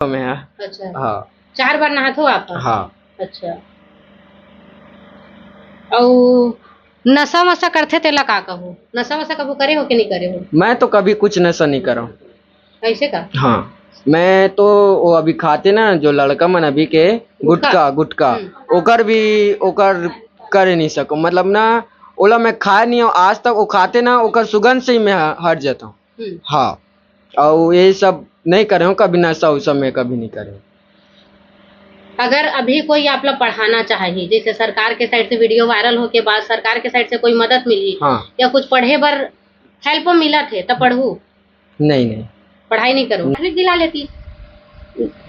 में है। अच्छा हाँ 4 बार नहात हो आप? हाँ। अच्छा और नशा वशा करते तेला का कहू, नशा वशा कबू करे हो कि नहीं करे हो? मैं तो कभी कुछ नशा नहीं करा हूँ। ऐसे का? हाँ मैं तो वो अभी खाते ना जो लड़का मन अभी के गुटका गुटका ओकर भी ओकर कर नहीं सकूं, मतलब ना ओला मैं खाए नहीं हूँ आज तक। वो खाते ना ओकर सुगंध से ही मैं हट जाता हूँ। हाँ और ये सब नहीं करे हूँ कभी, नशा उसा मैं कभी नहीं करे हूँ। अगर अभी कोई आप लोग पढ़ाना चाहिए, जैसे सरकार के साइड से वीडियो वायरल हो के बाद सरकार के साइड से कोई मदद मिली या कुछ पढ़े बर हेल्प मिला थे तब पढ़ू? नहीं नहीं पढ़ाई नहीं करूँ, 8वीं दिला लेती।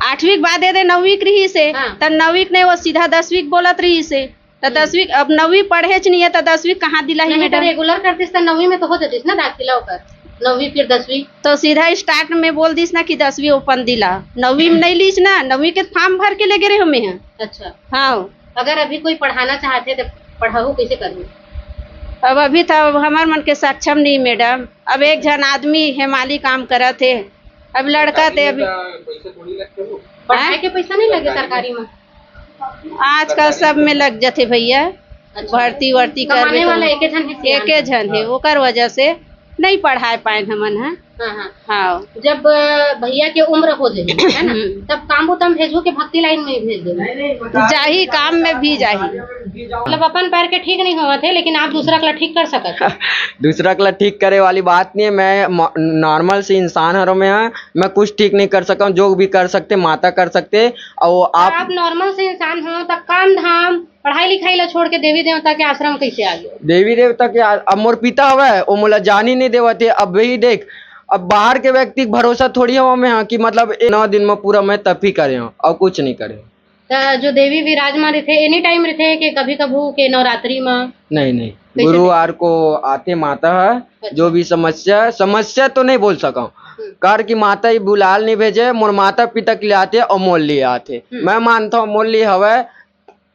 8वीं के बाद दे 9वीं के रही से तब 9वीं के नहीं वो सीधा 10वीं बोलत रही से तो 10वीं अब 9वीं पढ़े नहीं है तो 10वीं कहाँ दिला ही मैडम? रेगुलर करतीस तो 9वीं में तो हो जातीस ना दाखिला होकर, 9वीं फिर 10वीं तो सीधा स्टार्ट में बोल दीस ना कि 10वीं ओपन दिला, 9वीं में नहीं लीस ना, 9वीं के फॉर्म भर के ले गए हमें हैं। अच्छा हाँ अगर अभी कोई पढ़ाना चाहते तो पढ़ाऊ कैसे करूँ? अब अभी तो हमार मन के सक्षम नहीं मैडम। अब एक जन आदमी हेमाली काम करा थे, अब लड़का थे अभी पढ़ाई के पैसा नहीं लगे सरकारी में? आजकल सब में लग जाते भैया। अच्छा। भर्ती वर्ती कमाने वाला एक जन है ओकर वजह से नहीं पढ़ा पाए हमन है। हाँ जब भैया के उम्र हो जाए है ना तब काम उतम भेजो के भक्ति लाइन में भेज दो, जाही काम में भी जाही। मतलब अपन पैर के ठीक नहीं हुआ थे लेकिन आप दूसरा कला ठीक कर सकते। दूसरा कला ठीक करे वाली बात नहीं है, मैं नॉर्मल से इंसान हरों में है, मैं कुछ ठीक नहीं कर सका हूँ, जो भी कर सकते माता कर सकते। और आप नॉर्मल से इंसान हो तब काम धाम पढ़ाई लिखाई ला छोड़ के देवी देवता के आश्रम कैसे आ गए? देवी देवता के अब मोर पिता हवा वो मोला जान ही नहीं देवते। अब वही देख, अब बाहर के व्यक्ति भरोसा थोड़ी हवा में हाँ कि मतलब 9 दिन में पूरा मैं तप ही करे हूँ और कुछ नहीं करे। जो देवी विराजमान रहते एनी टाइम रहते कि कभी कभू के नवरात्रि में? नहीं गुरुवार को आते माता है। अच्छा। जो भी समस्या तो नहीं बोल सका कार की माता ही बुलाल नहीं भेजे, मोर माता पिता के लिए आते और मोल लिए आते। मैं मानता हूँ मोल लिए हवा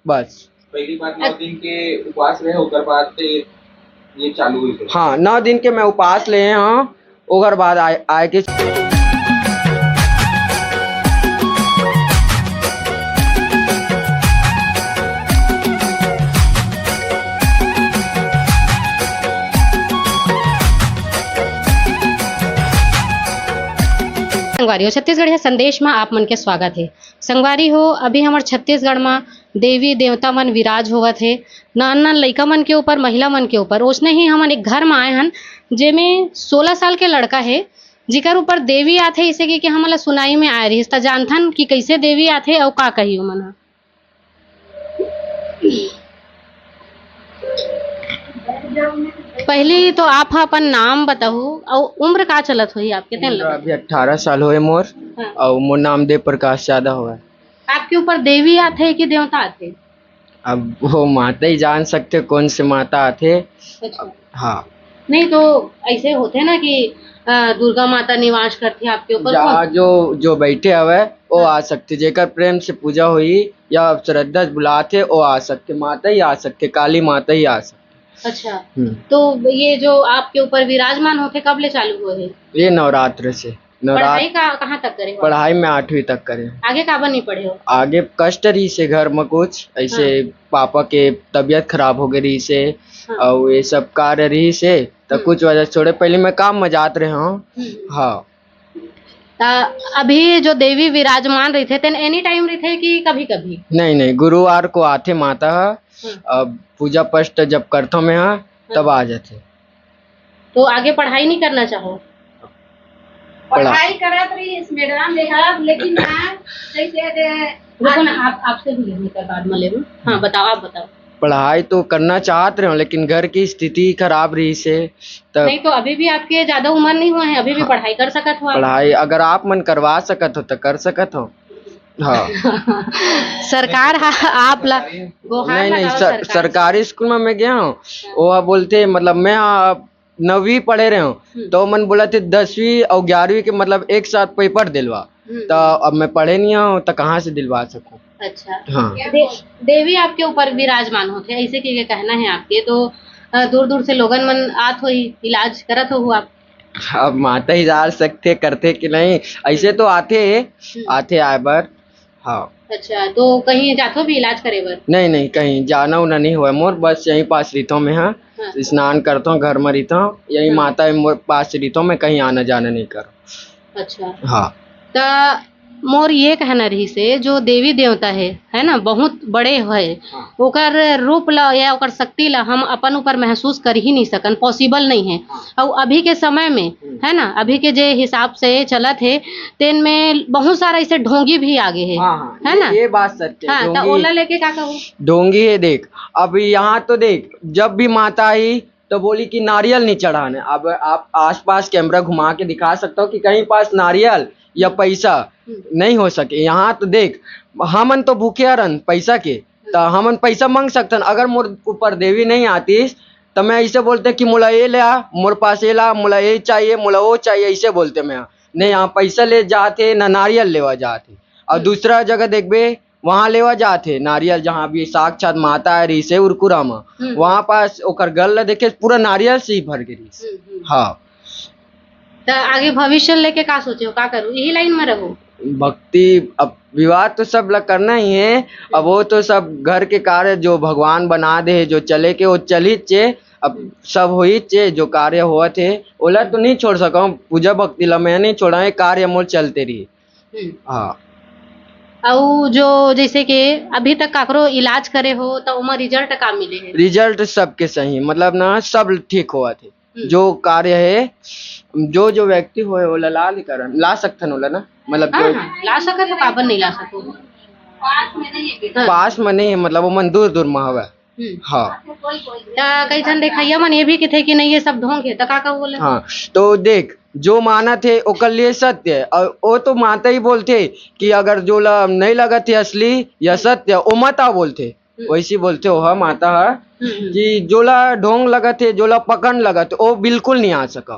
बस। पहली बार 9 दिन के उपवास रहे ओकर बाद ये चालू हुई। हाँ 9 दिन के मैं उपवास ले हाँ ओकर बाद आए के संगवारी हो छत्तीसगढ़ संदेश में आप मन के स्वागत है। संगवारी हो अभी हमारे छत्तीसगढ़ में देवी देवता मन विराज होवत है, नन नन लइका मन के ऊपर महिला मन के ऊपर। उसने ही हमन एक घर में आए हन जेमें 16 साल के लड़का है जिकर ऊपर देवी आथे, इसे कि हमला सुनाई में आए रही त जानथन कि कैसे देवी आथे और का कही मन। पहले तो आप अपन नाम बताओ और उम्र का चलत हुई आपके? अभी 18 साल हुए मोर। और मोर नाम देव प्रकाश यादव हुआ। आपके ऊपर देवी आथे कि देवता आथे? अब वो माता ही जान सकते कौन से माता आथे। अच्छा। हाँ नहीं तो ऐसे होते ना कि दुर्गा माता निवास करती है आपके ऊपर, जो बैठे हवे वो आ सकते, जेकर प्रेम से पूजा हुई या श्रद्धा बुलाते वो आ सकते, माता ही आ सकते, काली माता ही आ सकते। अच्छा तो ये जो आपके ऊपर विराजमान होते कब ले चालू हुए है? ये नवरात्र से। पढ़ाई कहाँ तक करे? पढ़ाई में 8वीं तक करे। आगे काबर नहीं पढ़े हो? आगे कष्ट रही से घर में कुछ ऐसे पापा के तबीयत खराब हो गई से और ये सब कार्य रही से तो कुछ वजह छोड़े, पहले मैं काम में जात रहे हूँ। हाँ अभी जो देवी विराजमान रहते थे एनी टाइम रहते कि कभी कभी? नहीं गुरुवार को आते माता अब पूजा पष्ट जब करता मैं तब आ जाते। तो आगे पढ़ाई नहीं करना चाहो? पढ़ाई करत रही इस मैडम लेकिन देखो ना आपसे भी लेने का बाद में ले। हाँ बताओ, आप बताओ। पढ़ाई तो करना चाहते रहे लेकिन घर की स्थिति खराब रही से तब। नहीं तो अभी भी आपके ज्यादा उम्र नहीं हुआ है, अभी भी पढ़ाई कर सकत हो? पढ़ाई अगर आप मन करवा सकत हो तो कर सकत हो। हाँ सरकार आप नहीं सरकारी स्कूल में मैं गया हूँ, वो बोलते मतलब मैं 9वीं पढ़े रहे हूँ तो मन बोला थे 10वीं और 11वीं के मतलब एक साथ पेपर दिलवा, तो अब मैं पढ़े नहीं हूँ तो कहाँ से दिलवा सकूँ। अच्छा हाँ देवी आपके ऊपर विराजमान होते ऐसे की कहना है आपके, तो दूर दूर से लोगन मन आत हो इलाज करत हो आप? अब माता ही जान सकते करते कि नहीं, ऐसे तो आते आए बार। हाँ अच्छा, तो कहीं जातो भी इलाज करे बर? नहीं नहीं, कहीं जाना उना नहीं हुआ मोर, बस यहीं पास रहता हूँ मैं। हाँ हाँ। स्नान करता हूँ, घर में रहता हूँ, यही हाँ। माता मोर पास रहता हूँ, मैं कहीं आना जाना नहीं कर। अच्छा, हाँ त मोर ये कहना रही से जो देवी देवता है ना, बहुत बड़े है, हाँ। ओकर रूप ला या ओकर शक्ति ला हम अपन ऊपर महसूस कर ही नहीं सकन, पॉसिबल नहीं है। हाँ। और अभी के समय में है ना, अभी के जे हिसाब से चलत है, तेन में बहुत सारा ऐसे ढोंगी भी आगे है, हाँ हाँ, है ना? ये बात सत्य है। हाँ, तो ओला लेके का कहूँ? ढोंगी है देख, अब यहाँ तो देख, जब भी माता आई तो बोली कि नारियल नहीं चढ़ाने। अब आप आसपास कैमरा घुमा के दिखा सकता हो कि कहीं पास नारियल या पैसा नहीं हो सके। यहाँ तो देख, हमन तो भूखे रन पैसा के, तो हमन पैसा मांग सकतन। अगर मोर ऊपर देवी नहीं आती तो मैं ऐसे बोलते कि मोला ये ले आ, मोर पास ये ला, मोला ये चाहिए, मोला वो चाहिए, ऐसे बोलते मैं। नहीं, यहाँ पैसा ले जाते ना नारियल लेवा जाते। और दूसरा जगह देखबे, वहाँ लेवा जाते नारियल, जहाँ भी साक्षात माता है रही से उरकुरा में, वहाँ पास ओकर गल देखे पूरा नारियल से ही भर के रही। हाँ, तो आगे भविष्य लेके का सोचे हो, का करूँ, यही लाइन में रहो? भक्ति, अब विवाह तो सब लोग करना ही है। अब वो तो सब घर के कार्य जो भगवान बना दे, जो चले के वो चली चे, अब सब हो ही चे, जो कार्य हुआ थे ओला तो नहीं छोड़ सका। पूजा भक्ति ला मैं नहीं छोड़ा है, कार्य मोर चलते रही। हाँ, और जो जैसे कि अभी तक काकरो इलाज करे हो तो उमा रिजल्ट का मिले है? रिजल्ट सबके सही, मतलब ना सब ठीक हुआ थे। जो कार्य है, जो जो व्यक्ति होए ओला ला सकथन ओला ना, मतलब हाँ, जो हाँ, ला सकत हो, काबर नहीं ला सको? पास में नहीं है, मतलब वो मन दूर दूर में हवे। हाँ कई जन देखैया मन ये भी कहते कि नहीं ये सब ढोंग है, तो का बोले? हाँ, तो देख, जो माना थे ओकर लिए सत्य है, और वो तो माता ही बोलते कि अगर जो ला नहीं लगा थे असली या सत्य, ओ माता बोलते, वैसी बोलते हो। माता है कि जोला ढोंग लगा थे, जोला पकड़ लगा थे, वो बिल्कुल नहीं आ सका।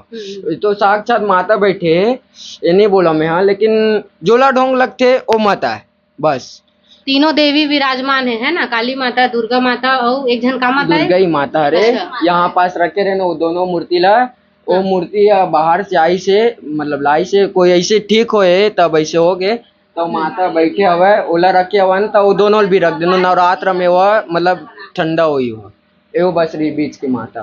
तो साक्षात माता बैठे, ये नहीं बोला मैं। हाँ, लेकिन जोला ढोंग लगते वो माता है बस। तीनों देवी विराजमान है ना, काली माता, दुर्गा माता और एक जन का माता है? दुर्गा ही माता है रे। अच्छा। यहाँ पास रखे रहे ना वो दोनों मूर्ति ला, वो मूर्ति बाहर से आई से, मतलब लाई से कोई ऐसे ठीक होए तब ऐसे हो गए, तो माता बैठे हवे ओला रखे हवन, तो वो दोनों भी रख देनो। नवरात्र में वो मतलब ठंडा हुई हो एवं बस रही बीच की माता।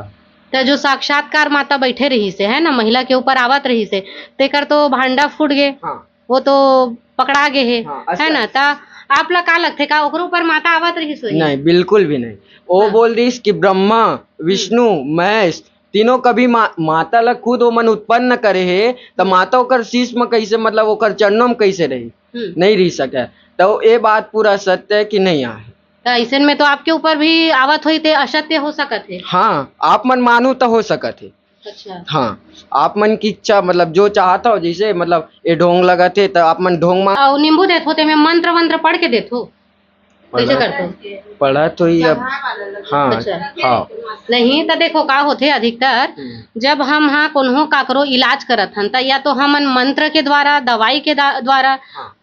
तो जो साक्षात्कार माता बैठे रही से है ना, महिला के ऊपर आवत रही से, तेकर तो भांडा फूट गए। हाँ, वो तो पकड़ा गए है, हाँ, है ना? ता आप ला का लगथे का ओकर ऊपर माता आवत रही सोई? नहीं, बिल्कुल भी नहीं। वो बोल रही कि ब्रह्मा, विष्णु, महेश तीनों कभी माता ला खुद वो मन उत्पन्न करे है, तो माता ओकर शीश में कैसे, मतलब ओकर चरणों में कैसे रही? नहीं रह सके। तो ये बात पूरा सत्य है कि नहीं आए। तो ऐसे में तो आपके ऊपर भी आवत हुई ते असत्य हो सकत है। हाँ, आप मन मानू तो हो सकत है। अच्छा, हाँ, आप मन की इच्छा, मतलब जो चाहता हो, जैसे मतलब ये ढोंग लगा थे तो आप मन ढोंग मांग। और नींबू देत होते में मंत्र वंत्र पढ़ के देत हो, कैसे करते हो? पढ़ा तो ही अब। हाँ अच्छा। हाँ, नहीं तो देखो का होते अधिकतर, जब हम हाँ कोनो काकरो इलाज करत हन त या तो हमन मंत्र के द्वारा, दवाई के द्वारा,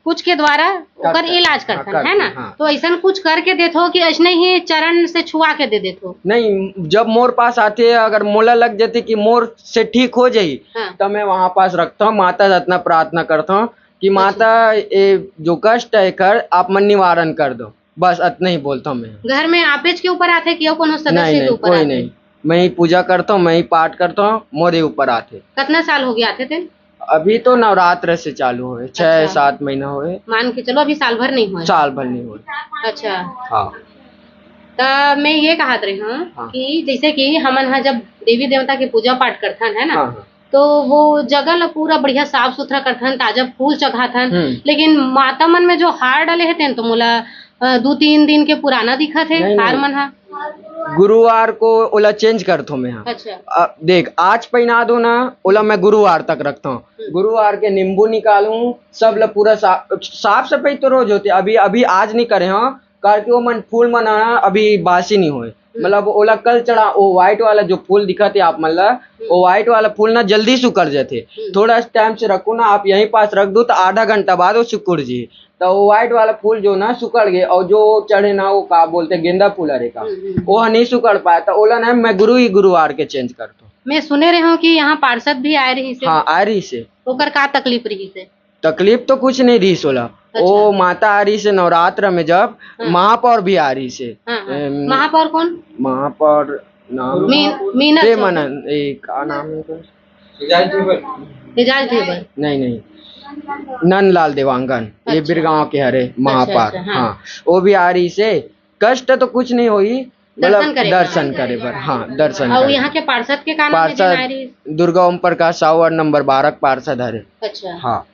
कुछ के द्वारा ओकर इलाज करथन, है ना? तो ऐसा कुछ करके देथो कि ऐसने ही चरण से छुआ के दे देथो? नहीं, जब मोर पास आते अगर मोला लग जाते कि मोर से ठीक हो जाई, तो मैं वहाँ पास रखता हूँ, माता से इतना प्रार्थना करता हूँ कि माता ये जो कष्ट है कर आप मन निवारण कर दो, बस इतना ही बोलता हूँ मैं। घर में आपेज के ऊपर आते कि कोनो नहीं सदस्य के नहीं, ऊपर कोई आते? नहीं, मैं ही पूजा करता हूँ, मैं ही पाठ करता हूँ, मोरे ऊपर आते। कितना साल हो गया आते थे? अभी तो नवरात्र से चालू हुए, 6-7 महीना हुए। मान के चलो अभी साल भर नहीं हुआ? साल भर नहीं हुए। अच्छा, हाँ, तो मैं ये कहत रही हूँ कि जैसे कि हमन जब देवी देवता की पूजा पाठ करथन, है ना? हाँ, तो वो जगह ला पूरा बढ़िया साफ सुथरा करथन, ताजा फूल चढ़ाथन। लेकिन माता मन में जो हार डाले है तो मोला 2-3 दिन के पुराना दिखत है हार मन हा। गुरुवार को ओला चेंज करता हूँ मैं। हाँ, अच्छा, देख आज पहना दो ना, ओला मैं गुरुवार तक रखता हूँ। गुरुवार के नींबू निकालूं, सब ला पूरा साफ सफाई तो रोज होती है। अभी आज नहीं करे हाँ, करके वो मन फूल मनाना अभी बासी नहीं हुए, मतलब ओला कल चढ़ा। वो व्हाइट वाला जो फूल दिखाते आप मन ला, वो व्हाइट वाला फूल ना जल्दी सुखड़ जाते। थोड़ा टाइम से रखो ना, आप यहीं पास रख दो तो आधा घंटा बाद वो सुखड़ जी, तो वो व्हाइट वाला फूल जो ना सुखड़ गए, और जो चढ़े ना वो का बोलते गेंदा फूल अरे का, वो नहीं सुखड़ पाया, तो ओला ना मैं गुरुवार के चेंज करता हूँ। मैं सुने रहे हूँ कि यहाँ पार्षद भी आए रही से हाँ आ रही से ओकर का तकलीफ रही से। तकलीफ तो कुछ नहीं रही सोला। वो माता आ रही से नवरात्र में जब महापौर भी आ रही से। महापौर कौन? महापौर नाम मीनत प्रेमानंद का नाम है उनका? एजाज ढेबर। नहीं नंदलाल देवांगन। ये बिरगांव के हरे महापौर। हाँ वो भी आ रही से। कष्ट तो कुछ नहीं हुई, मतलब दर्शन करे पर। हाँ दर्शन और करे। यहाँ के पार्षद के कारण में जन आ रही। दुर्गा ओम प्रकाश साहू और नंबर 12 पार्षद हरे। अच्छा हाँ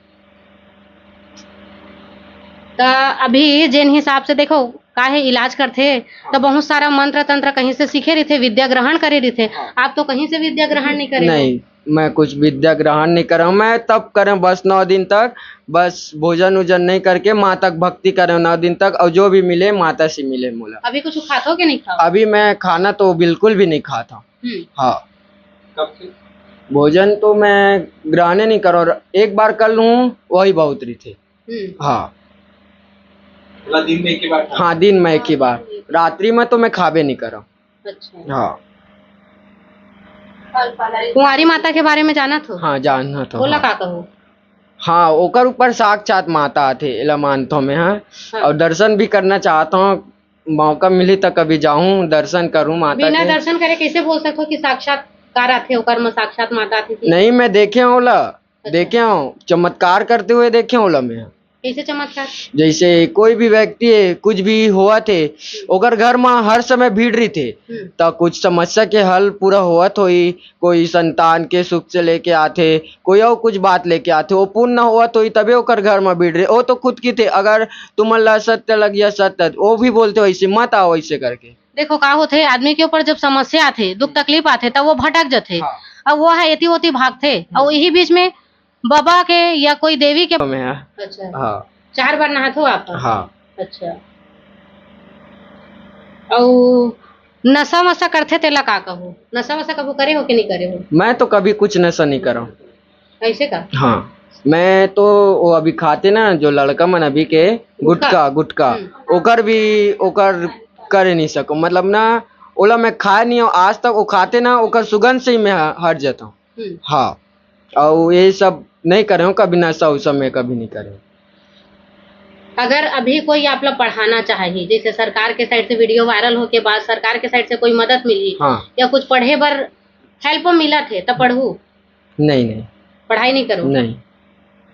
तो अभी जिन हिसाब से देखो काहे इलाज करते तो बहुत सारा मंत्र तंत्र कहीं से सीखे रहे थे, विद्या ग्रहण करे रहे थे। आप तो कहीं से विद्या ग्रहण नहीं करे। नहीं मैं कुछ विद्या ग्रहण नहीं कर रहा हूँ। मैं तब करें बस 9 दिन तक, बस भोजन उजन नहीं करके माँ तक भक्ति करें 9 दिन तक, और जो भी मिले माता से मिले मोला। अभी कुछ खाता हो कि नहीं खाओ? अभी मैं खाना तो बिल्कुल भी नहीं खाता। हाँ कब से? भोजन तो मैं ग्रहण नहीं कर रहा। एक बार कर लूँ वही बहुत रही थे। हाँ मतलब दिन में एक ही बार खाना? हाँ दिन में एक ही बार। रात्रि में तो मैं खाबे नहीं कर रहा। अच्छा हाँ कुंवारी माता के बारे में जाना तो? हाँ जानना तो। बोला हाँ। का कहूँ? हाँ ओकर ऊपर साक्षात माता आते एला मानता मैं। हाँ और दर्शन भी करना चाहता हूँ, मौका मिले तो कभी जाऊं दर्शन करूं माता बिना के। दर्शन करे कैसे बोल सकते हो कि साक्षात्कार आते ओकर में साक्षात माता आती थी? नहीं मैं देखे हूँ ओला। देखे हूँ चमत्कार करते हुए देखे हूँ ओला मैं। कैसे चमत्कार? जैसे कोई भी व्यक्ति है कुछ भी हुआ थे ओकर घर में हर समय भीड़ रही थे, तो कुछ समस्या के हल पूरा हुआ होई। कोई संतान के सुख से लेके आते, कोई और कुछ बात लेके आते, वो पूर्ण न हुआ तो तबे ओकर घर में भीड़ रहे। वो तो खुद की थे, अगर तुम ला सत्य लग गया सत्य, वो भी बोलते हो ऐसे मत आओ ऐसे करके। देखो का होते आदमी के ऊपर जब समस्या आते दुख तकलीफ आते तब वो भटक जाते। अब वो है एती ओती भागते और यही बीच में बाबा के या कोई देवी के। अच्छा हाँ 4 बार नहाते हो आप? हाँ अच्छा और नशा वशा करते तेला का कहूँ? नशा वशा कभी करे हो कि नहीं करे हो? मैं तो कभी कुछ नशा नहीं कर रहा हूँ। ऐसे का? हाँ मैं तो वो अभी खाते ना जो लड़का मन अभी के गुटका ओकर भी ओकर करे नहीं सकूं, मतलब ना ओला मैं खाए नहीं हूँ आज तक। वो खाते ना ओकर सुगंध से ही मैं हट जाता हूँ। हाँ और ये सब नहीं करे हूँ कभी, नशा उसा मैं कभी नहीं करे। अगर अभी कोई आप लोग पढ़ाना चाहिए, जैसे सरकार के साइड से वीडियो वायरल हो के बाद सरकार के साइड से कोई मदद मिली या कुछ पढ़े बर हेल्प मिला थे तो पढ़ू? नहीं पढ़ाई नहीं करूँ? नहीं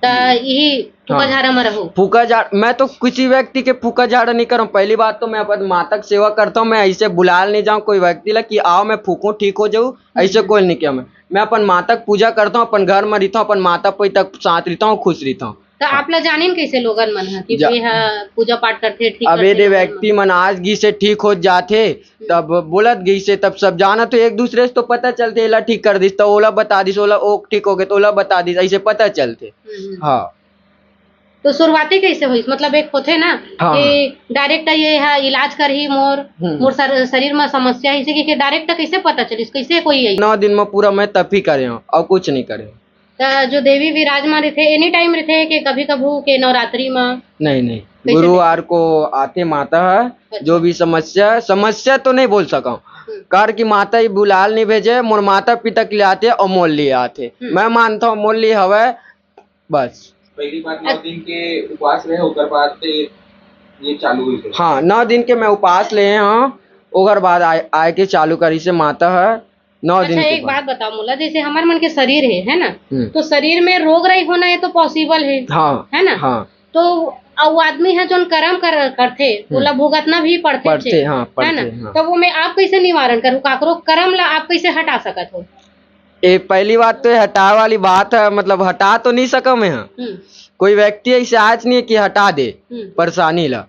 तो यही फूका झाड़ा में रहूँ? फूका झाड़ मैं तो किसी व्यक्ति के फूका झाड़ा नहीं कर रहा हूँ। पहली बात तो मैं अपन माता की सेवा करता हूँ। मैं ऐसे बुला नहीं जाऊँ कोई व्यक्ति ला कि आओ मैं फूकूं ठीक हो जाऊँ, ऐसे कोई नहीं किया। मैं अपन माता की पूजा करता हूँ, अपन घर में रहता हूँ, अपन माता पिता के साथ रहता हूँ, खुश रहता हूँ। तो आप लोग जाने कैसे लोगन मन है कि पूजा पाठ करते ठीक अब यदि व्यक्ति मन आज गी से ठीक हो जाते तब बोलत गई से तब सब जाना तो एक दूसरे से तो पता चलते एला ठीक कर दिस तो ओला बता दिस, ओला ओ ठीक हो गए तो ओला बता दिस, ऐसे पता चलते। हाँ तो शुरुआती कैसे हुई? मतलब एक होते ना कि डायरेक्ट ये है इलाज कर ही मोर शरीर में समस्या है इसे कि डायरेक्ट कैसे पता चली? कैसे कोई 9 दिन में पूरा मैं तब ही करे हूँ और कुछ नहीं करे। तो जो देवी विराजमान रहते एनी टाइम रहते कि कभी कभी के नवरात्रि में? नहीं गुरुवार को आते माता है। जो भी समस्या तो नहीं बोल सका कार की माता ही बुलाल नहीं भेजे, मोर माता पिता के लिए आते और मोल लिए आते। मैं मानता हूँ मोल लिए हवे बस। पहली बार 9 दिन के उपवास रहे ओकर बाद ये चालू हुई थे। हाँ 9 दिन के मैं उपवास ले हैं ओकर बाद आए के चालू करी से माता है 9 दिन के। एक बात बताओ मोला, जैसे हमारे मन के शरीर है ना, तो शरीर में रोग रही होना है तो पॉसिबल है। हाँ है ना? हाँ तो वो आदमी है जो कर्म करते बोला भुगतना भी पड़ते है ना? तो वो मैं आप कैसे निवारण करूँ? काकरो कर्म ला आप कैसे हटा सकत हो? ये पहली बात तो हटा वाली बात है, मतलब हटा तो नहीं सका मैं। कोई व्यक्ति ऐसे आज नहीं है कि हटा दे परेशानी ला,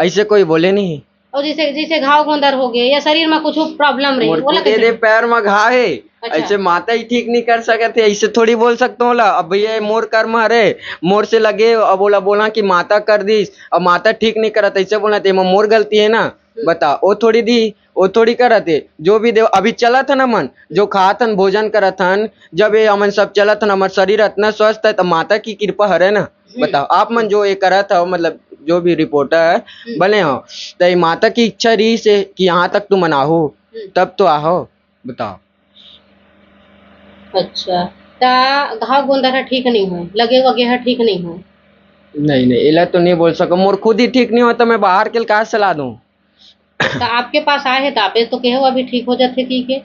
ऐसे कोई बोले नहीं। और जैसे घाव गोंदर हो गए या शरीर में कुछ प्रॉब्लम रही पैर में घाव है ऐसे माता ही ठीक नहीं कर सके थे, ऐसे थोड़ी बोल सकता हूँ ला अब भैया मोर कर्म हरे मोर से लगे अब बोला कि माता कर दी अब माता ठीक नहीं करत ऐसे बोलना थे मोर गलती है ना। बता वो थोड़ी दी वो थोड़ी करते जो भी देव अभी चला था ना मन जो खातन भोजन करत हन, जब ये अमन सब चलत हन हमार शरीर इतना स्वस्थ है तो माता की कृपा हरे ना। बताओ आप मन जो ये करत हो मतलब जो भी रिपोर्टर है बने हो तो माता की इच्छा रही से कि यहाँ तक तुम मनाहो तब तो आहो। बताओ अच्छा, ता घाव गोंदर ठीक नहीं हो, लगे वगे ठीक नहीं हो। नहीं नहीं, इला तो नहीं बोल सको, मोर खुद ही ठीक नहीं हो तो मैं बाहर के कहा सलाह दूं। तो आपके पास आए हैं तो आप तो कहो अभी ठीक हो जाते ठीक है।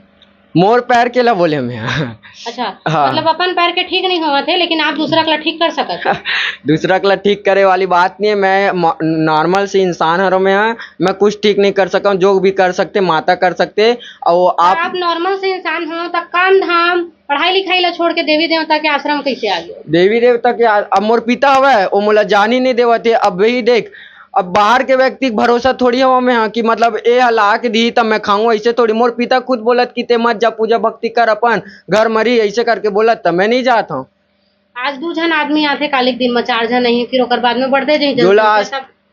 मोर पैर के ला बोले मैं। अच्छा, हाँ। मतलब अपन पैर के ठीक नहीं हुआ थे लेकिन आप दूसरा कला ठीक कर सकते थे। दूसरा कला ठीक करे वाली बात नहीं है, मैं नॉर्मल से इंसान हरो में है, मैं कुछ ठीक नहीं कर सका हूँ, जो भी कर सकते माता कर सकते। और वो आप नॉर्मल से इंसान हो तो काम धाम पढ़ाई लिखाई ला छोड़ के देवी देवता के आश्रम कैसे आ गए? देवी देवता के अब मोर पिता हुआ है वो मोला जान ही नहीं देवते। अब वही देख, अब बाहर के व्यक्ति के भरोसा थोड़ी हो में हाँ कि मतलब ए हला के दी तब मैं खाऊं, ऐसे थोड़ी। मोर पिता खुद बोलत कि ते मत जा, पूजा भक्ति कर, अपन घर मरी ऐसे करके बोलत, तब मैं नहीं जाता हूँ। आज 2 जन आदमी आते कालिक दिन में 4 जन नहीं, फिर ओकर बाद में बढ़ते जाई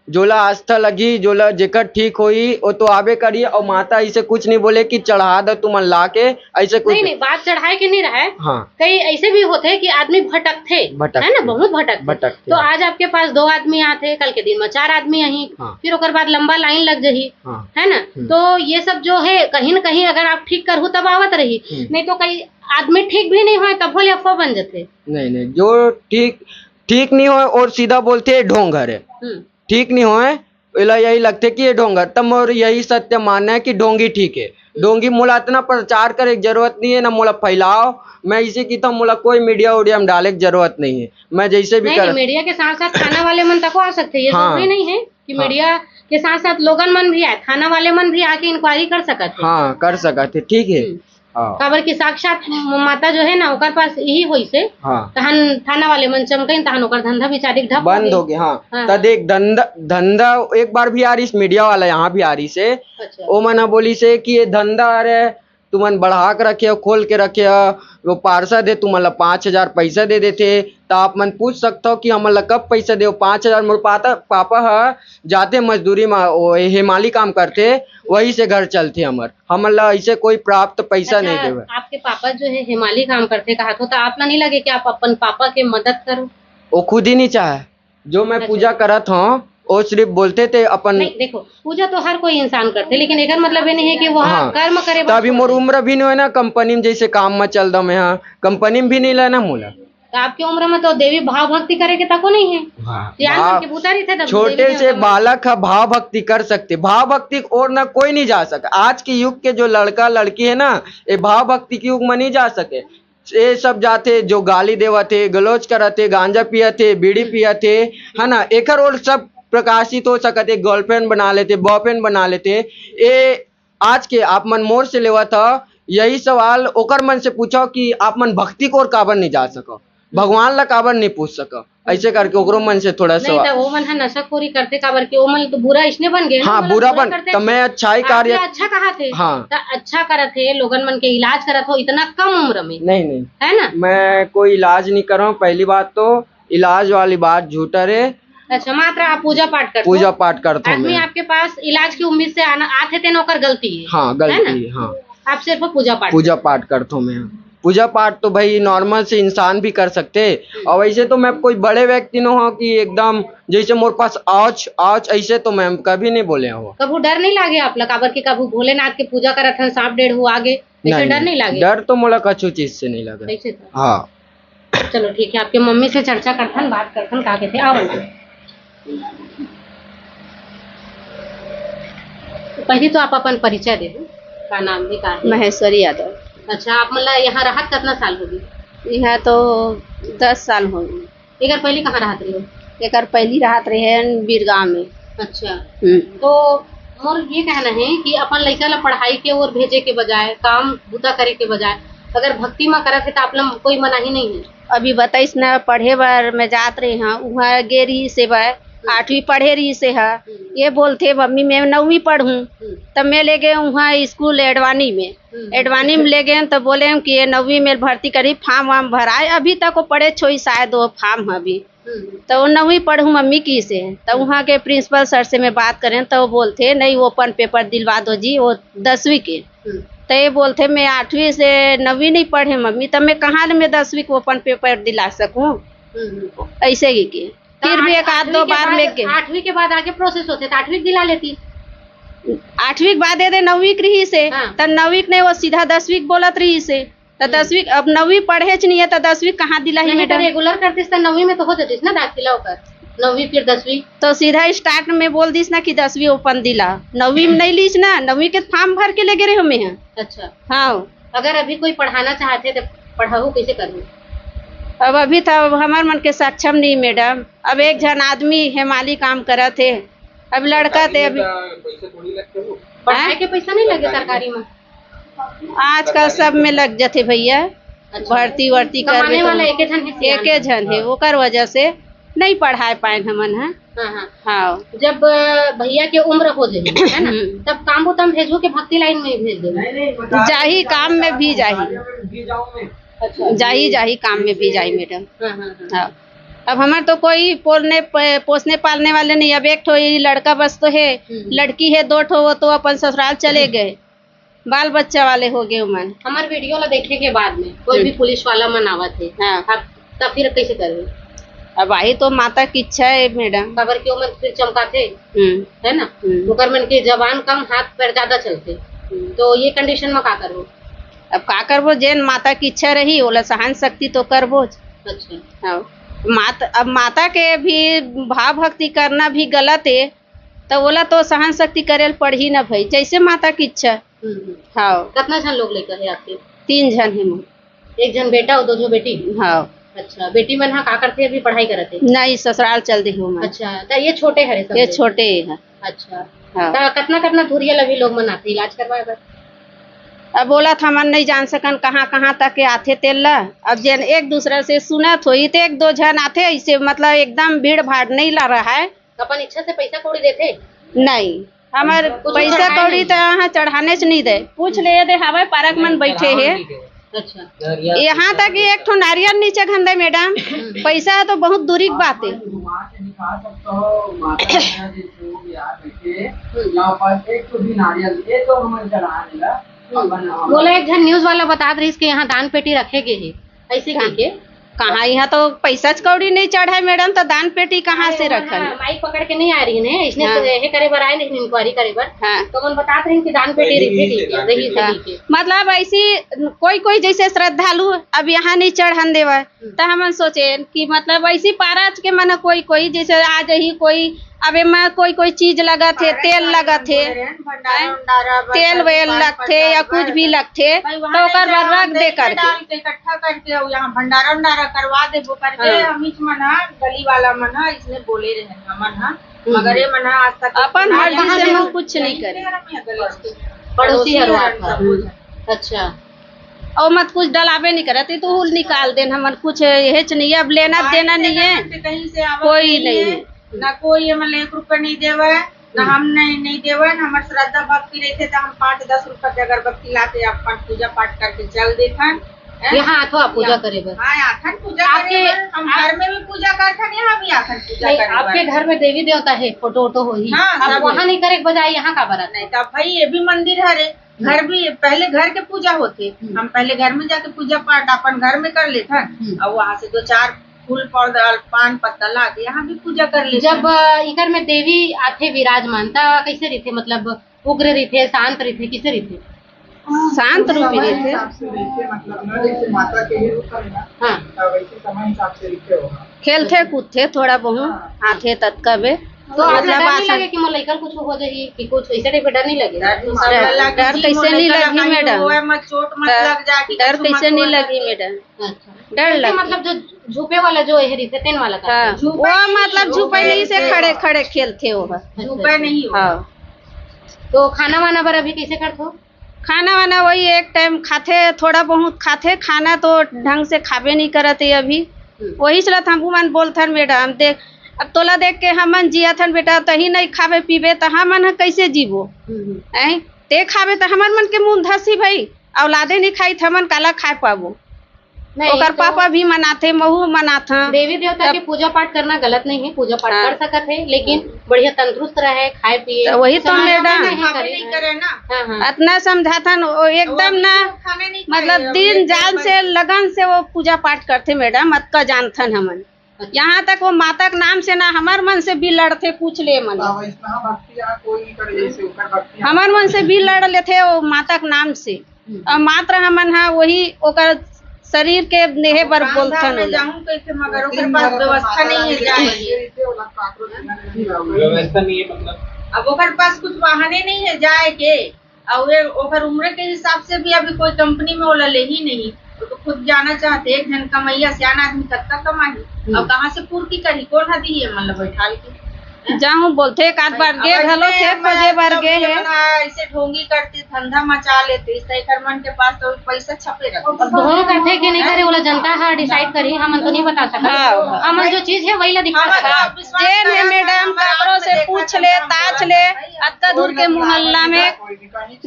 जोला आस्था लगी, जोला जेकर ठीक होई वो तो आबे करिए। और माता ऐसे कुछ नहीं बोले कि चढ़ा दो तुम ला के, ऐसे कुछ नहीं। बात चढ़ाए के नहीं रहे। हाँ, कई ऐसे भी होते कि आदमी भटकते है ना, बहुत भटकते। तो आज आपके पास 2 आदमी आते, कल के दिन में 4 आदमी यही, फिर ओकर बाद लंबा लाइन लग जाही, है ना। तो ये सब जो है कहीं न कहीं अगर आप ठीक करू तब आवत रही, नहीं तो कई आदमी ठीक भी नहीं हो तब बोले अफवाह बन जाते। नहीं, जो ठीक नहीं हो और सीधा बोलते ढोंग है, ठीक नहीं होए इला यही लगते कि ये ढोंगा। तब मोर यही सत्य मानना है कि ढोंगी ठीक है। ढोंगी मोला इतना प्रचार करे की जरूरत नहीं है, ना मोला फैलाओ। मैं इसे की तो मोला कोई मीडिया उडिया में डाले की जरूरत नहीं है। मैं जैसे भी कर मीडिया के साथ साथ थाना वाले मन तक आ सकते हैं, ये जरूरी नहीं है कि मीडिया के साथ साथ लोगन मन भी आए, थाना वाले मन भी आके इंक्वायरी कर सकते। हाँ, कर सकते, ठीक है। काबर की साक्षात माता जो है ना ओकर पास यही होई से तहन थाना वाले मन चमकइन तहन ओकर धंधा बेचारी ठप बंद हो गया। हाँ, तब देख धंधा एक बार भी आ रही मीडिया वाला यहाँ भी आ रही से। अच्छा। ओ मना बोली से कि ये धंधा आ रहा है, तुमन बढ़ा के रखे, खोल के रखे, वो पार्षद है तुम 5,000 पैसा दे देते। तो आप मन पूछ सकते हो कि हम कब पैसा दे? 5,000 मोर पापा है जाते मजदूरी में हेमाली काम करते, वही से घर चलते हमर ऐसे कोई प्राप्त पैसा अच्छा, नहीं देवे। आपके पापा जो है हेमाली काम करते कहा तो आप नहीं लगे कि आप अपन पापा के मदद करो? वो खुद ही नहीं चाहे, जो मैं पूजा करत हूँ वो सिर्फ बोलते थे अपन। नहीं, देखो पूजा तो हर कोई इंसान करते, लेकिन एक मतलब ये नहीं है कि वो कर्म करे। तो अभी मोर उम्र भी नहीं है ना कंपनी में जैसे काम में चल दो, मैं हाँ कंपनी में भी नहीं लेना मोला। तो आपकी उम्र में तो देवी भाव भक्ति करे के तको नहीं है। छोटे से बालक है भाव भक्ति कर सकते, भाव भक्ति और ना कोई नहीं जा सके। आज के युग के जो लड़का लड़की है ना, ये भाव भक्ति के युग में नहीं जा सके। ये सब जाते जो गाली देवते, गलोच करते, गांजा पियते, बीड़ी पियते, है ना, एक और सब प्रकाशित हो सकते, गर्लफ्रेंड बना लेते, बॉयफ्रेंड बना लेते। ये आज के आप मन मोर से लेवा था यही सवाल ओकर मन से पूछो कि आप मन भक्ति को और काबर नहीं जा सको, भगवान ला काबर नहीं पूछ सको, ऐसे करके ओकरो मन से थोड़ा सा। नहीं तो वो मन है नशाखोरी करते काबर के, वो मन तो बुरा इसने बन गए। हाँ, बुरा बन तो मैं अच्छा ही कार्य अच्छा कहा थे। हाँ, तो अच्छा करत थे, लोगन मन के इलाज करत हो इतना कम उम्र में। नहीं है ना, मैं कोई इलाज नहीं कर रहा हूँ। पहली बात तो इलाज वाली बात झूठा रे। अच्छा, मात्र आप पूजा पाठ करते? पूजा पाठ करता हूँ। आदमी आपके पास इलाज की उम्मीद से आते थे, नौकर गलती है। हाँ, गलती है। हाँ, आप सिर्फ पूजा पाठ करता हूँ मैं। पूजा पाठ तो भाई नॉर्मल से इंसान भी कर सकते, और वैसे तो मैं कोई बड़े व्यक्ति न हो कि एकदम जैसे मोर पास आज ऐसे तो मैं कभी नहीं बोले हो। कभी डर नहीं लागे आप लोग काबर की कभी भोलेनाथ की पूजा करत हैं सांप डेढ़ हो आगे, डर नहीं लागे? डर तो मोला कछु चीज से नहीं लगा। हाँ, चलो ठीक है, आपके मम्मी से चर्चा करथन, बात करथन का कहते आओ। पहले तो आप अपन परिचय दे दो, का नाम भी का? महेश्वरी यादव। अच्छा, आप मतलब यहाँ रहत कितना साल होगी? यहाँ तो 10 साल हो गए। एक पहले कहाँ रहत रही हो? एक पहली रहत रहे हैं बीरगांव में। अच्छा, तो मोर ये कहना है कि अपन लड़का ला पढ़ाई के ओर भेजे के बजाय, काम बूता करे के बजाय अगर भक्ति में करत है तो आप लोग कोई मना ही नहीं है। अभी बताइस ना, पढ़े बार मैं जात रही हाँ, वहाँ गे रही से 8वीं पढ़े रही से है। ये बोलते मम्मी मैं 9वीं पढ़ूं, तब मैं ले गए वहाँ स्कूल एडवानी में ले गए। तो बोले कि ये 9वीं में भर्ती करी, फॉर्म वार्म भराए, अभी तक वो पढ़े छोई शायद वो फॉर्म अभी। तो वो 9वीं पढ़ूं मम्मी की से। तो वहाँ के प्रिंसिपल सर से मैं बात करें तो वो बोलते नहीं ओपन पेपर दिलवा दो जी, वो 10वीं के। तो ये बोलते मैं 8वीं से 9वीं नहीं पढ़े मम्मी, तब मैं कहाँ मैं 10वीं को ओपन पेपर दिला सकूँ? ऐसे ही की फिर भी एक आध दो बार में के 8वीं के बाद आगे प्रोसेस होते तो 8वीं दिला लेती। 8वीं के बाद दे 9वीं रही से, तो 9वीं नहीं वो सीधा 10वीं बोलत रही से। तो 10वीं अब 9वीं पढ़े नहीं है तो 10वीं कहाँ दिला ही नहीं तो मैडम। रेगुलर करतीस तो 9वीं में तो हो जातीस ना दाखिला होकर 9वीं फिर 10वीं। तो सीधा स्टार्ट में बोल दीस ना कि 10वीं ओपन दिला, 9वीं में नहीं लीस ना, 9वीं के फॉर्म भर के लेके रहे हमें हैं। अच्छा हाँ अगर अभी कोई पढ़ाना चाहते तो पढ़ाऊ कैसे करूँ? अब अभी तो हमार मन के सक्षम नहीं मैडम। अब एक जन आदमी हेमाली काम करा थे, अब लड़का थे अभी पैसे थोड़ी लगते हो। पढ़ाई के पैसा नहीं लगे सरकारी में? आजकल सब में लग जाते भैया, भर्ती वर्ती कर कमाने वाला एक जन है सियान। एक जन है, ओकर वजह से नहीं पढ़ाए पाए हमन है। हाँ हाँ। हाँ जब भैया के उम्र हो जाए है ना तब काम को तम भेजो के भक्ति लाइन में ही भेज दो। जाही काम में भी जाही, अच्छा जाही काम में भी जाही मैडम। हाँ हाँ हाँ। हाँ अब हमारे तो कोई पोसने पालने वाले नहीं। अब एक ठो ये लड़का बस तो है, लड़की है 2 ठो, वो तो अपन ससुराल चले गए, बाल बच्चा वाले हो गए मन। हमारे वीडियो ला देखे के बाद में कोई भी पुलिस वाला मनावा थे हाँ अब तब फिर कैसे करवे? अब आई तो माता की इच्छा है मैडम। खबर क्यों मन फिर चमकाते है ना, हम्म। ओकर मन के जवान कम हाथ पैर ज्यादा चलते, तो ये कंडीशन में का करो? अब का करबो, जेन माता की इच्छा रही ओला सहन शक्ति तो करबो। अच्छा हाँ अब माता के भी भाव भक्ति करना भी गलत है, तो ओला तो सहन शक्ति करे पड़ ही ना भाई, जैसे माता की इच्छा। हाँ कितना जन लोग लेकर है आपके? 3 जन है मुझ। एक जन बेटा और 2 जो बेटी? हाँ अच्छा बेटी मन हाँ का करते अभी पढ़ाई करते? नहीं ससुराल चल दी हूँ मैं। अच्छा तो ये छोटे हरे सब? ये छोटे है। अच्छा हाँ तो कितना धुरिया अभी लोग मनाते इलाज करवाए बर? अब बोला था मन नहीं जान सकन कहाँ कहाँ तक के आथे तेला। अब जेन एक दूसरे से सुनत हुई तो 1-2 जन आते, इसे मतलब एकदम भीड़ भाड़ नहीं ला रहा है। अपन इच्छा से पैसा कौड़ी देते? नहीं हमारे पैसा कौड़ी तो यहाँ चढ़ाने से नहीं दे, पूछ ले दे हवाई पार्क में बैठे है। अच्छा यहाँ तक कि एक ठो नारियल नीचे खंदे मैडम, पैसा है तो बहुत दूरी की बात है। बोला एक जन न्यूज वाला बता रही कि यहाँ दान पेटी रखे गए है, ऐसे करके कहाँ यहाँ तो पैसा कौड़ी नहीं चढ़ा मैडम, तो दान पेटी कहाँ से रखल? माइक पकड़ के नहीं आ रही है इसने हाँ। ये करे बर आए लेकिन इंक्वायरी करे बर। हाँ। तो मन बता रही कि दान पेटी रही थी। मतलब ऐसी कोई जैसे श्रद्धालु अब यहाँ नहीं चढ़न देवा, तो हम सोचे कि मतलब ऐसी पारच के मन कोई जैसे आ जाही कोई, अब में कोई चीज लगा थे, तेल लगा थे, तेल वेल लगते या कुछ भी लगते तो ओकर बाद रख दे करके इकट्ठा करके यहाँ भंडारा उंडारा करवा दे वो करके। हम इस मना गली वाला मना इसने बोले रहे हमन मगर ये मना आज तक अपन मर्जी से हम कुछ नहीं करे। पड़ोसी अच्छा और मत कुछ डलावे नहीं करते तो हुल निकाल देन, हमन कुछ हेच नहीं है, अब लेना देना नहीं है, कहीं से कोई नहीं है। ना कोई मतलब 1 रुपया नहीं देवे, ना हम नहीं देवे। हमारे श्रद्धा भक्ति रहते तो हम 5-10 रुपया के अगरबत्ती लाते अपन पूजा पाठ करके चल देथन। यहाँ अथवा पूजा करे बर? हाँ आखन पूजा आपके हम घर में भी पूजा करथन, यहाँ भी आखन पूजा नहीं, करे। आपके घर में देवी देवता है, फोटो वोटो हो ही, हाँ, अब सब वहाँ नहीं करे बजाय यहाँ का बरात? नहीं तब भाई ये भी मंदिर है रे, घर भी पहले घर के पूजा होते, हम पहले घर में जाके पूजा पाठ अपन घर में कर लेते और वहाँ से 2-4 फूल पौधा पान पत्ता ला के यहाँ भी पूजा कर ले। जब इकर में देवी आथे विराजमान ता कैसे रहते, मतलब उग्र रहते, शांत रहते, किसे रहते? शांत रूपी रहते। हाँ खेलते कूदते थोड़ा बहुत आते तत्कबे, तो आपको मतलब डर नहीं आसन लगे कि मोर लइका कुछ हो जाही कि कुछ ऐसे टाइप डर नहीं लगे? डर कैसे नहीं लगी मैडम? चोट मत लग जाए। डर कैसे नहीं लगी मैडम? अच्छा डर ऐसे लगती। मतलब जो झुपे वाला जो है रहते तेन वाला का? हाँ वो मतलब झुपे नहीं से खड़े खड़े खेलते हो। रुपए नहीं हो। हाँ तो खाना वाना पर अभी कैसे करते हो? खाना वाना वही एक टाइम खाते, थोड़ा बहुत खाते, खाना तो ढंग से खाबे नहीं करते अभी। वही चलत हमको मन बोलथन मैडम देख अब तोला देख के हमन जियाथन बेटा, तही नहीं खाबे पीबे तो हमन कैसे जीवो? ते खाबे तो हमन मन के मुंह धसी भाई, औलादे नहीं खाई हमन काला खा पाबो? ओकर पापा भी मनाते, महू मनाथा। देवी देवता के पूजा पाठ करना गलत नहीं है, पूजा पाठ कर सकत है, लेकिन बढ़िया तंदुरुस्त रहे, खाए पिए। तो वही तो मैडम नहीं करे ना, हाँ हाँ इतना समझाथन एकदम ना, खाने नहीं मतलब दिन जान से लगन से वो पूजा पाठ करते मैडम, मत का जानथन हमन। यहाँ तक वो माता के नाम से ना हमार मन से भी लड़ते, पूछ ले मन हमार मन से भी लड़ लेते वो माता के नाम से। और मात्र हमन हा वही ओकर शरीर के नेहे पर बांधा बोलथन में ओला। जाऊं कैसे मगर ओकर पास व्यवस्था नहीं है जाए के। व्यवस्था नहीं है मतलब अब ओकर पास कुछ वाहने नहीं है जाए के और ये ओकर उम्र के हिसाब से भी अभी कोई कंपनी में ओला ले ही नहीं। वो तो खुद जाना चाहते एक जन कमैया सियाना आदमी कत्ता कमाही और कहाँ से पूर्ति करी कौन हदी है मतलब बैठाल के जाहूँ बोलथे एक आध बार गे घलो थे खोजे बर गे है। ऐसे ढोंगी करते धंधा मचा लेते इस मन के पास तो पैसा छपे रहते। अब ढोंग करते कि नहीं करे, वो जनता है डिसाइड करी, हम तो नहीं बता सकते। हाँ। हम जो चीज है वही ला दिखा सकते। जेन है मैडम ककरो से पूछ ले ताछ ले अत्ता दूर के मोहल्ला में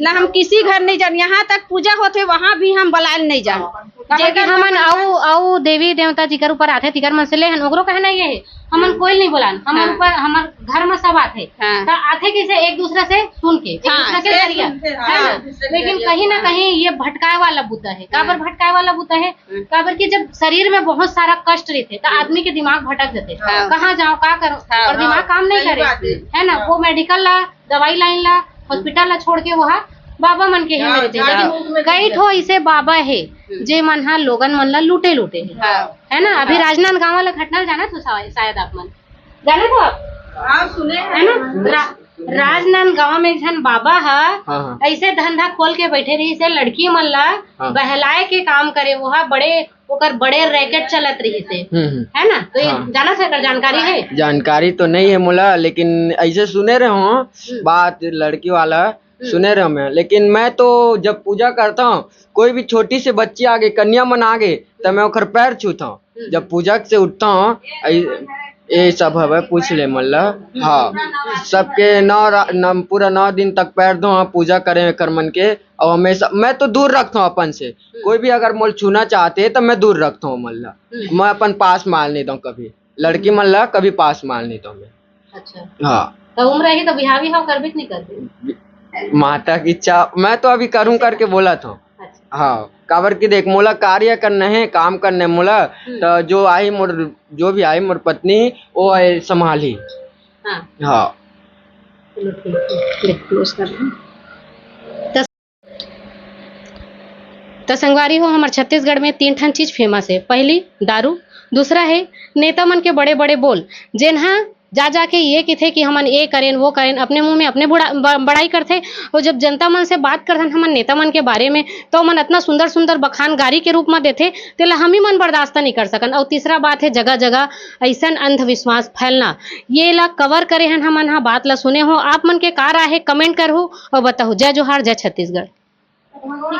न हम किसी घर नहीं जान, यहाँ तक पूजा होते वहाँ भी हम बलाल नहीं जान। जेकर हमन आउ देवी देवता जिकर ऊपर आथे तिकर मन से ले हन ओकरो कहना ये है हमन कोई नहीं बोलान, हमन ऊपर हमर घर में सब आथे हाँ। तो आथे किसे एक दूसरे से सुन के एक हाँ, दूसरे के जरिया है ना। लेकिन कहीं ना कहीं ये भटकाए वाला बुता है। काबर भटकाए वाला बुता है? काबर कि जब शरीर में बहुत सारा कष्ट रहते तो आदमी के दिमाग भटक जाते, हाँ। कहाँ जाओ का करो और दिमाग काम नहीं सही बात करे, है ना। वो मेडिकल ला दवाई लाइन ला हॉस्पिटल ला छोड़ के वहाँ बाबा मन के है मेरे तेजा कई ठो ऐसे बाबा है जे मन हा लोगन मन ला लूटे है ना। अभी राजनांद गाँव वाला घटना जाना तो शायद आप मन जाने तो आप हाँ सुने है ना। राजनांद गाँव में एक जन बाबा हाँ। ऐसे धंधा खोल के बैठे रही से लड़की मन ला बहलाए के काम करे, वो बड़े ओकर बड़े रैकेट चलत रही से है ना। तो ये हाँ। जाना से जानकारी है? जानकारी तो नहीं है मोला, लेकिन ऐसे सुने रहे हो बात लड़की वाला सुने रहे मैं। लेकिन मैं तो जब पूजा करता हूँ कोई भी छोटी सी बच्ची आगे कन्या मन आगे तो मैं ओकर पैर छूता हूँ। जब पूजा से उठता हूँ ये सब है पूछ ले मल्ला। हाँ सबके पूरा 9 दिन तक पैर धो पूजा करे कर्मन के और हमेशा मैं तो दूर रखता हूँ अपन से। कोई भी अगर मोल छूना चाहते है तो मैं दूर रखता हूँ मल्ला। मैं अपन पास माल नहीं दूँ कभी, लड़की मल्ला कभी पास माल नहीं दूँ मैं। अच्छा हाँ तो उम्र रही तो बिहावी हो कर भी नहीं करती माता की इच्छा मैं तो अभी करूँ करके बोला था। अच्छा। हाँ काबर की देख मोला कार्य करना है काम करने मोला तो जो आई मोर जो भी आई मोर पत्नी वो आई संभाली। हाँ हाँ चलो ठीक है क्लोज कर लें। तो संगवारी हो हमारे छत्तीसगढ़ में 3 ठन चीज फेमस है। पहली दारू, दूसरा है नेता मन के बड़े बड़े बोल जेनहा जा जाके ये कहते कि हमन ये करें वो करें, अपने मुंह में अपने बड़ाई करते। और जब जनता मन से बात करथन हमन नेता मन के बारे में तो मन इतना सुंदर सुंदर बखान गारी के रूप में देते तेला हम ही मन बर्दाश्त नहीं कर सकन। और तीसरा बात है जगह जगह ऐसा अंधविश्वास फैलना, ये ला कवर करे हन हमन हा बात ला सुने हो। आप मन के का राय है कमेंट करहु और बताओ। जय जोहार, जय छत्तीसगढ़।